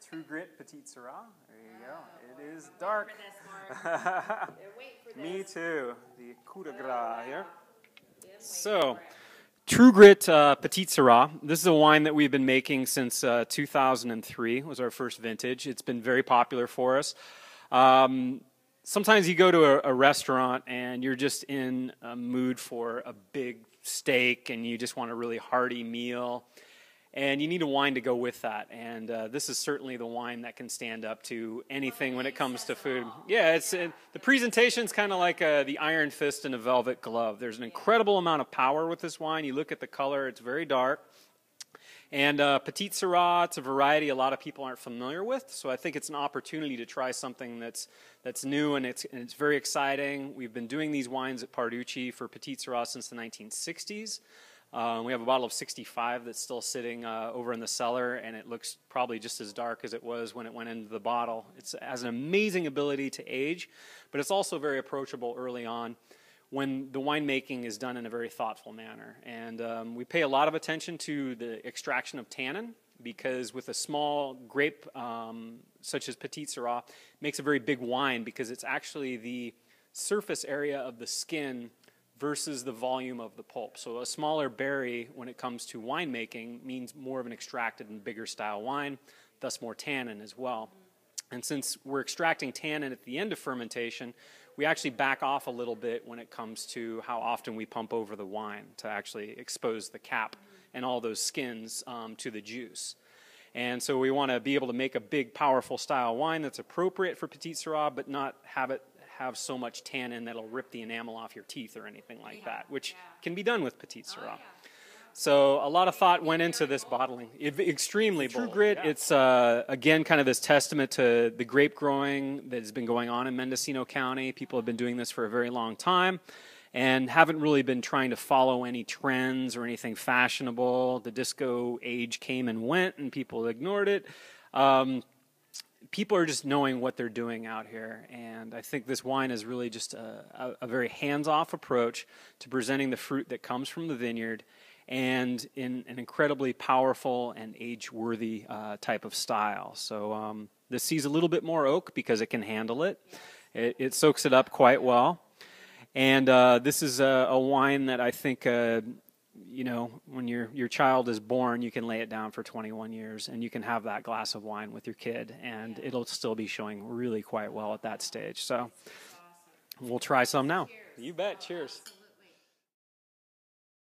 True Grit Petite Syrah. There you go. It is dark. Me too. The coup de grace here. So, True Grit Petite Syrah. This is a wine that we've been making since 2003. It was our first vintage. It's been very popular for us. Sometimes you go to a restaurant and you're just in a mood for a big steak and you just want a really hearty meal. And you need a wine to go with that, and this is certainly the wine that can stand up to anything when it comes to food. Yeah, the presentation's kind of like the iron fist in a velvet glove. There's an incredible amount of power with this wine. You look at the color; it's very dark. And Petite Syrah, it's a variety a lot of people aren't familiar with, so I think it's an opportunity to try something that's new and it's very exciting. We've been doing these wines at Parducci for Petite Syrah since the 1960s. We have a bottle of 65 that's still sitting over in the cellar, and it looks probably just as dark as it was when it went into the bottle. It has an amazing ability to age, but it's also very approachable early on when the winemaking is done in a very thoughtful manner. And we pay a lot of attention to the extraction of tannin, because with a small grape such as Petite Syrah, it makes a very big wine because it's actually the surface area of the skin versus the volume of the pulp. So a smaller berry when it comes to winemaking means more of an extracted and bigger style wine, thus more tannin as well. And since we're extracting tannin at the end of fermentation, we actually back off a little bit when it comes to how often we pump over the wine to actually expose the cap and all those skins to the juice. And so we want to be able to make a big, powerful style wine that's appropriate for Petite Syrah, but not have so much tannin that'll rip the enamel off your teeth or anything like that, which can be done with Petite Syrah. So a lot of thought went into this bottling. Extremely bold. True Grit, it's again kind of this testament to the grape growing that has been going on in Mendocino County. People have been doing this for a very long time and haven't really been trying to follow any trends or anything fashionable. The disco age came and went and people ignored it. People are just knowing what they're doing out here, and I think this wine is really just a very hands-off approach to presenting the fruit that comes from the vineyard and in an incredibly powerful and age-worthy type of style. So this sees a little bit more oak because it can handle it. It soaks it up quite well. And this is a wine that I think you know, when your child is born, you can lay it down for 21 years, and you can have that glass of wine with your kid, and it'll still be showing really quite well at that stage. So we'll try some now. You bet. Cheers.